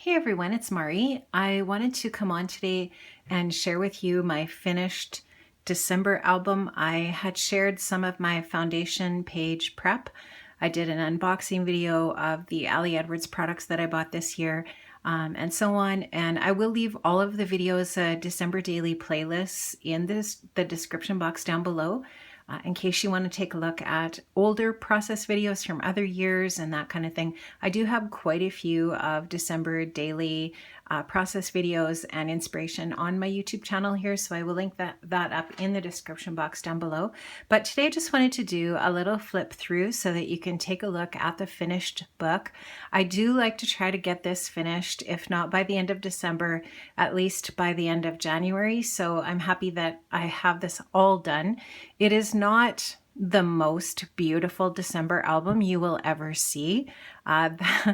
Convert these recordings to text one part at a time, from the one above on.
Hey everyone, it's Mari. I wanted to come on today and share with you my finished December album. I had shared some of my foundation page prep. I did an unboxing video of the Ali Edwards products that I bought this year, and so on. And I will leave all of the videos, December daily playlists in the description box down below. In case you want to take a look at older process videos from other years and that kind of thing. I do have quite a few of December daily process videos and inspiration on my YouTube channel here, so I will link that up in the description box down below. But today I just wanted to do a little flip through so that you can take a look at the finished book. I do like to try to get this finished, if not by the end of December, at least by the end of January, so I'm happy that I have this all done. It is not the most beautiful December album you will ever see. That's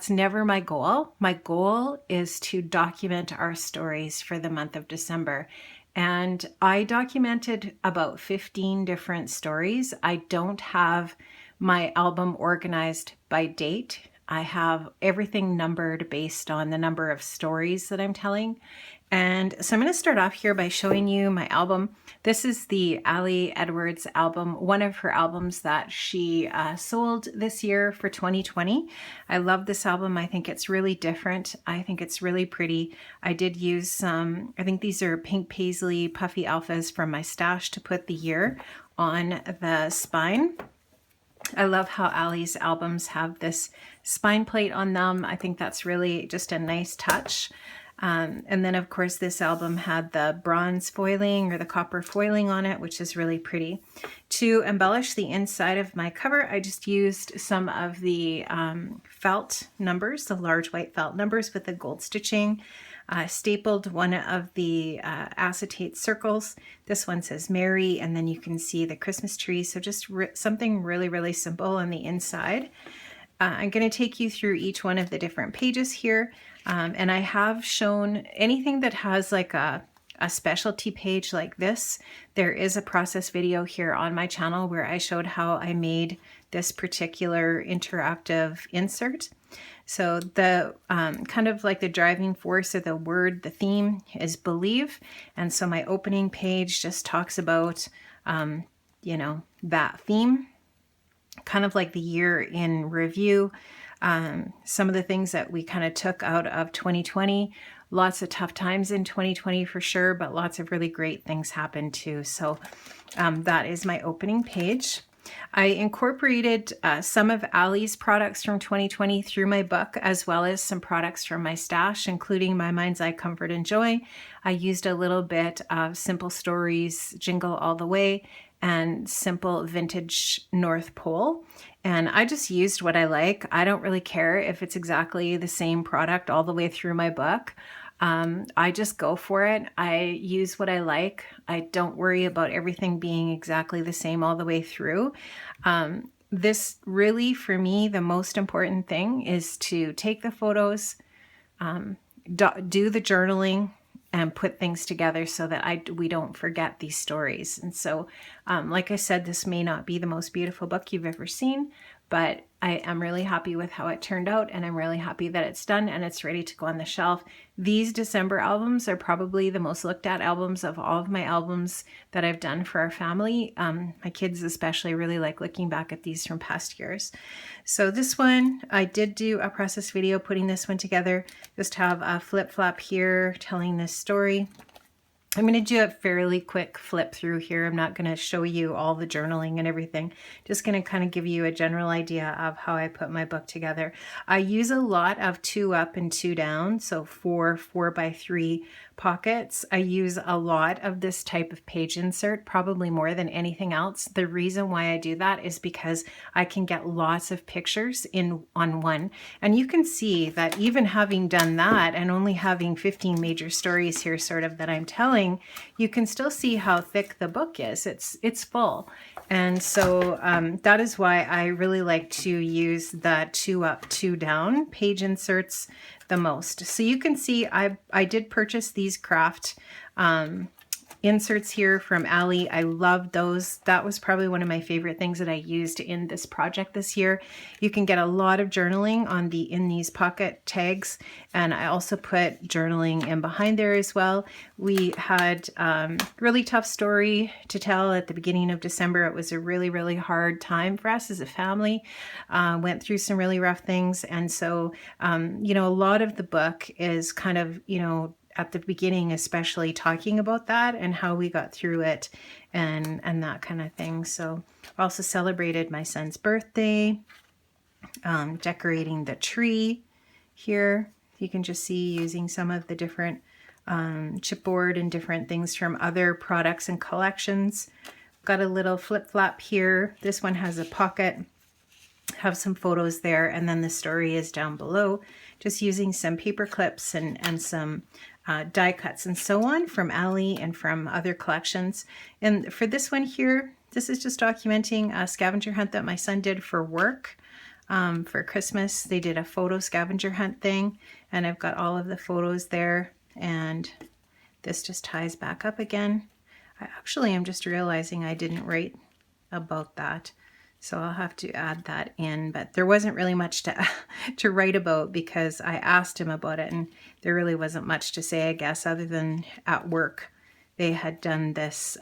never my goal. My goal is to document our stories for the month of December. And I documented about 15 different stories. I don't have my album organized by date. I have everything numbered based on the number of stories that I'm telling. And so I'm going to start off here by showing you my album. This is the Ali Edwards album, one of her albums that she sold this year for 2020. I love this album. I think it's really different. I think it's really pretty. I did use some, I think these are pink paisley puffy alphas from my stash to put the year on the spine. I love how Ali's albums have this spine plate on them. I think that's really just a nice touch. And then of course this album had the bronze foiling or the copper foiling on it, which is really pretty. To embellish the inside of my cover, I just used some of the felt numbers, the large white felt numbers with the gold stitching. Stapled one of the acetate circles. This one says Mary, and then you can see the Christmas tree. So just something really, really simple on the inside. I'm going to take you through each one of the different pages here. And I have shown anything that has like a specialty page like this. There is a process video here on my channel where I showed how I made this particular interactive insert. So the kind of like the driving force of the word, the theme is believe. And so my opening page just talks about, that theme, kind of like the year in review. Some of the things that we kind of took out of 2020, lots of tough times in 2020 for sure, but lots of really great things happened too. So that is my opening page. I incorporated some of Ali's products from 2020 through my book, as well as some products from my stash, including My Mind's Eye Comfort and Joy. I used a little bit of Simple Stories Jingle All the Way and Simple Vintage North Pole. And I just used what I like. I don't really care if it's exactly the same product all the way through my book. I just go for it. I use what I like. I don't worry about everything being exactly the same all the way through. This really, for me, the most important thing is to take the photos, do the journaling, and put things together so that we don't forget these stories. And so, like I said, this may not be the most beautiful book you've ever seen, but I am really happy with how it turned out, and I'm really happy that it's done and it's ready to go on the shelf. These December albums are probably the most looked at albums of all of my albums that I've done for our family. My kids especially really like looking back at these from past years. So this one, I did do a process video putting this one together. Just have a flip flap here telling this story. I'm going to do a fairly quick flip through here. I'm not going to show you all the journaling and everything. Just going to kind of give you a general idea of how I put my book together. I use a lot of 2 up and 2 down, so 4x3 pockets. I use a lot of this type of page insert, probably more than anything else. The reason why I do that is because I can get lots of pictures on one. And you can see that even having done that and only having 15 major stories here sort of that I'm telling, you can still see how thick the book is. It's full. And so that is why I really like to use the 2 up, 2 down page inserts the most. So you can see I did purchase these craft inserts here from Ali. I love those. That was probably one of my favorite things that I used in this project this year. You can get a lot of journaling in these pocket tags, and I also put journaling in behind there as well. We had really tough story to tell at the beginning of December. It was a really, really hard time for us as a family. Went through some really rough things, and so you know, a lot of the book is kind of, you know, at the beginning, especially talking about that and how we got through it and that kind of thing. So also celebrated my son's birthday, decorating the tree here. You can just see using some of the different chipboard and different things from other products and collections. Got a little flip flap here. This one has a pocket, have some photos there, and then the story is down below, just using some paper clips and some die cuts and so on from Ali and from other collections. And for this one here, this is just documenting a scavenger hunt that my son did for work. For Christmas, they did a photo scavenger hunt thing, and I've got all of the photos there, and this just ties back up again. I actually am just realizing I didn't write about that, so I'll have to add that in, but there wasn't really much to write about because I asked him about it, and there really wasn't much to say, I guess, other than at work they had done this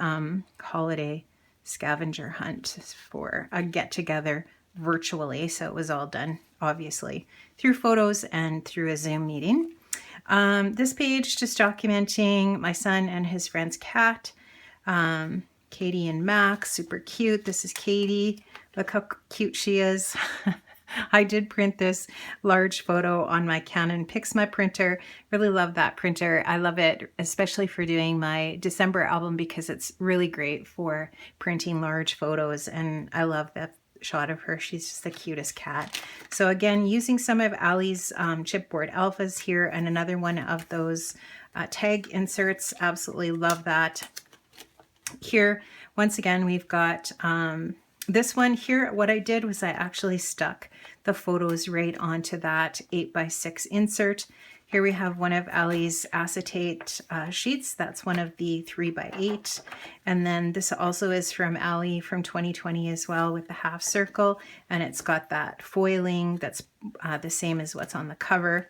holiday scavenger hunt for a get-together virtually, so it was all done obviously through photos and through a Zoom meeting. This page just documenting my son and his friend's cat, Katie and Max, super cute. This is Katie. Look how cute she is. I did print this large photo on my Canon Pixma printer. Really love that printer. I love it, especially for doing my December album, because it's really great for printing large photos. And I love that shot of her. She's just the cutest cat. So again, using some of Ali's chipboard alphas here and another one of those tag inserts. Absolutely love that. Here, once again, we've got this one here. What I did was I actually stuck the photos right onto that 8x6 insert. Here we have one of Ali's acetate sheets. That's one of the 3x8. And then this also is from Ali from 2020 as well, with the half circle. And it's got that foiling that's the same as what's on the cover.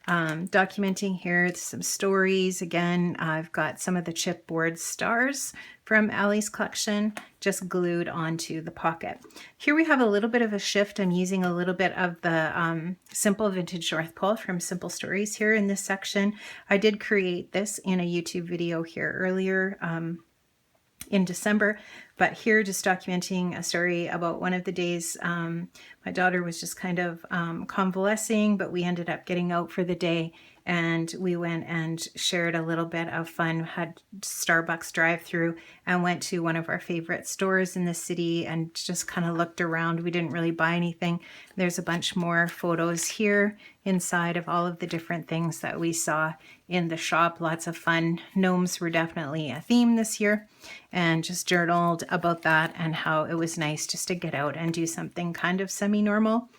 Documenting here some stories. Again, I've got some of the chipboard stars from Ali's collection just glued onto the pocket. Here we have a little bit of a shift. I'm using a little bit of the Simple Vintage North Pole from Simple Stories here in this section. I did create this in a YouTube video here earlier in December, but here just documenting a story about one of the days my daughter was just kind of convalescing, but we ended up getting out for the day, and we went and shared a little bit of fun, had Starbucks drive-through, and went to one of our favorite stores in the city and just kind of looked around. We didn't really buy anything. There's a bunch more photos here inside of all of the different things that we saw in the shop. Lots of fun. Gnomes were definitely a theme this year, and just journaled about that and how it was nice just to get out and do something kind of semi-normal.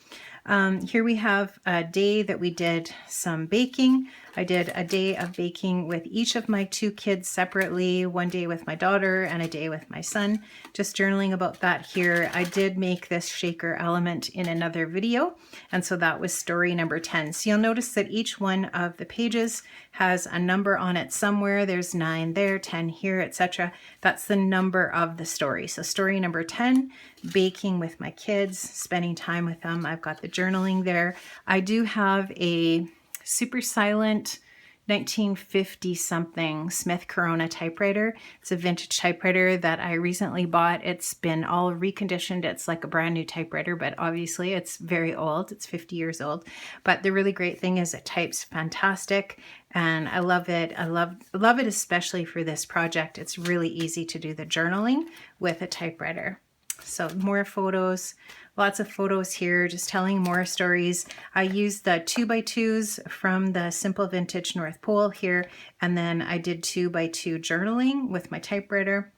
Here we have a day that we did some baking. I did a day of baking with each of my two kids separately, one day with my daughter and a day with my son, just journaling about that here. I did make this shaker element in another video, and so that was story number 10. So you'll notice that each one of the pages has a number on it somewhere. There's 9 there, 10 here, etc. That's the number of the story. So story number 10, baking with my kids, spending time with them. I've got the journaling there. I do have a super silent 1950 something Smith Corona typewriter. It's a vintage typewriter that I recently bought. It's been all reconditioned. It's like a brand new typewriter, but obviously it's very old. It's 50 years old. But the really great thing is it types fantastic, and I love it. I love it especially for this project. It's really easy to do the journaling with a typewriter. So more photos, lots of photos here, just telling more stories. I used the 2x2s from the Simple Vintage North Pole here, and then I did 2x2 journaling with my typewriter.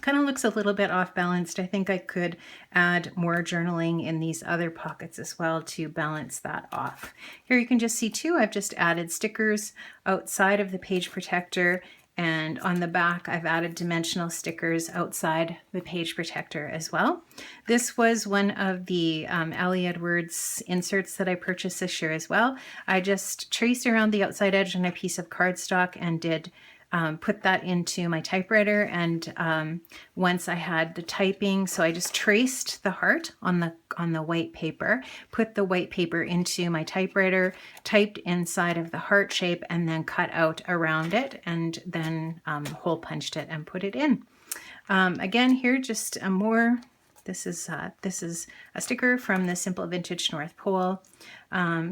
Kind of looks a little bit off balanced. I think I could add more journaling in these other pockets as well to balance that off. Here you can just see too, I've just added stickers outside of the page protector, And on the back, I've added dimensional stickers outside the page protector as well. This was one of the Ali Edwards inserts that I purchased this year as well. I just traced around the outside edge on a piece of cardstock and did put that into my typewriter. And once I had the typing, so I just traced the heart on the white paper, put the white paper into my typewriter, typed inside of the heart shape, and then cut out around it, and then hole punched it and put it in. Again, here just a more. This is a sticker from the Simple Vintage North Pole.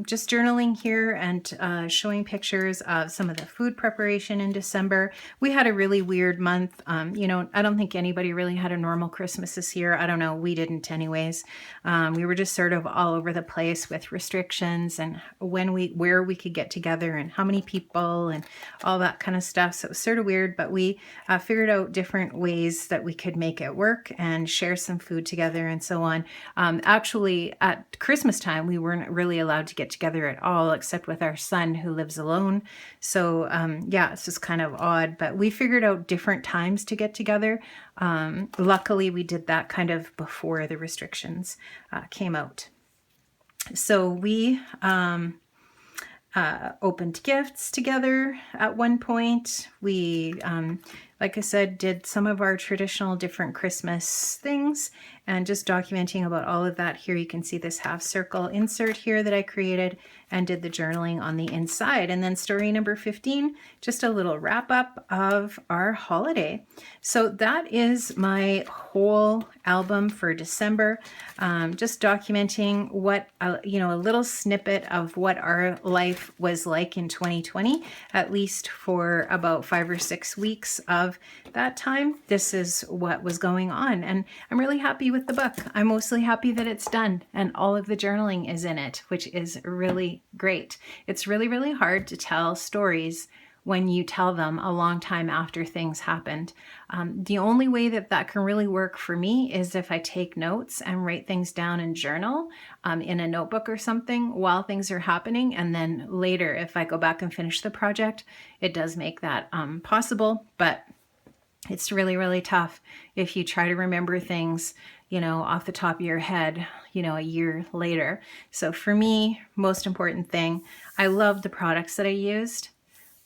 Just journaling here and showing pictures of some of the food preparation in December. We had a really weird month. You know, I don't think anybody really had a normal Christmas this year. I don't know, we didn't anyways. We were just sort of all over the place with restrictions and where we could get together and how many people and all that kind of stuff. So it was sort of weird, but we figured out different ways that we could make it work and share some food together and so on. Actually, at Christmas time, we weren't really allowed to get together at all, except with our son who lives alone. So yeah, it's just kind of odd, but we figured out different times to get together. Luckily, we did that kind of before the restrictions came out. So we opened gifts together at one point. We, like I said, did some of our traditional different Christmas things and just documenting about all of that. Here you can see this half circle insert here that I created and did the journaling on the inside. And then story number 15, just a little wrap up of our holiday. So that is my whole album for December. Just documenting what, you know, a little snippet of what our life was like in 2020, at least for about 5 or 6 weeks of that time. This is what was going on. And I'm really happy with the book. I'm mostly happy that it's done and all of the journaling is in it, which is really great. It's really, really hard to tell stories when you tell them a long time after things happened. The only way that that can really work for me is if I take notes and write things down in journal in a notebook or something while things are happening. And then later, if I go back and finish the project, it does make that possible. But it's really, really tough if you try to remember things, you know, off the top of your head, you know, a year later. So for me, most important thing, I love the products that I used.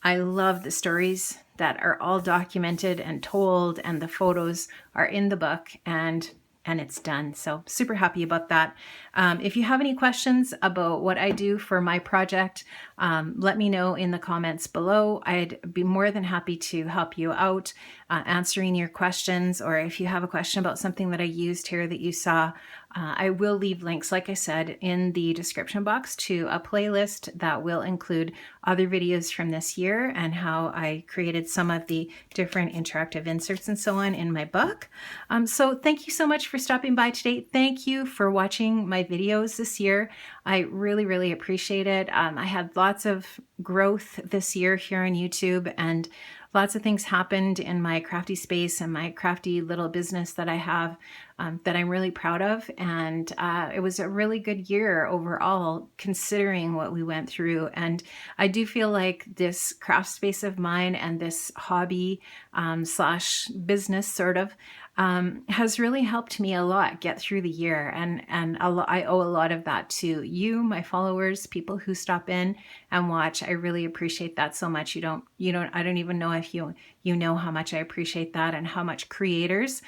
I love the stories that are all documented and told, and the photos are in the book, and it's done. So super happy about that. If you have any questions about what I do for my project, let me know in the comments below. I'd be more than happy to help you out answering your questions, or if you have a question about something that I used here that you saw, I will leave links, like I said, in the description box to a playlist that will include other videos from this year and how I created some of the different interactive inserts and so on in my book. So thank you so much for stopping by today. Thank you for watching my videos this year. I really, really appreciate it. I had lots of growth this year here on YouTube, and lots of things happened in my crafty space and my crafty little business that I have that I'm really proud of. And it was a really good year overall, considering what we went through. And I do feel like this craft space of mine and this hobby slash business sort of has really helped me a lot get through the year. And I owe a lot of that to you, my followers, people who stop in and watch. I really appreciate that so much. I don't even know if you know how much I appreciate that, and how much creators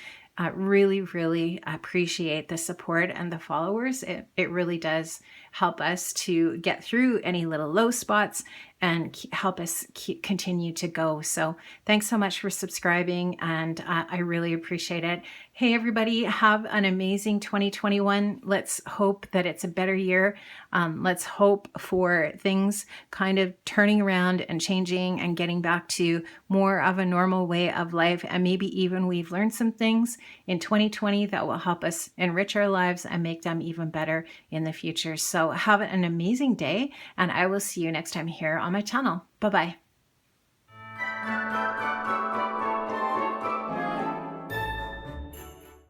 really, really appreciate the support and the followers. It really does help us to get through any little low spots and help us continue to go. So thanks so much for subscribing, and I really appreciate it. Hey everybody, have an amazing 2021. Let's hope that it's a better year. Let's hope for things kind of turning around and changing and getting back to more of a normal way of life. And maybe even we've learned some things in 2020 that will help us enrich our lives and make them even better in the future. So have an amazing day, and I will see you next time here on my channel. Bye-bye.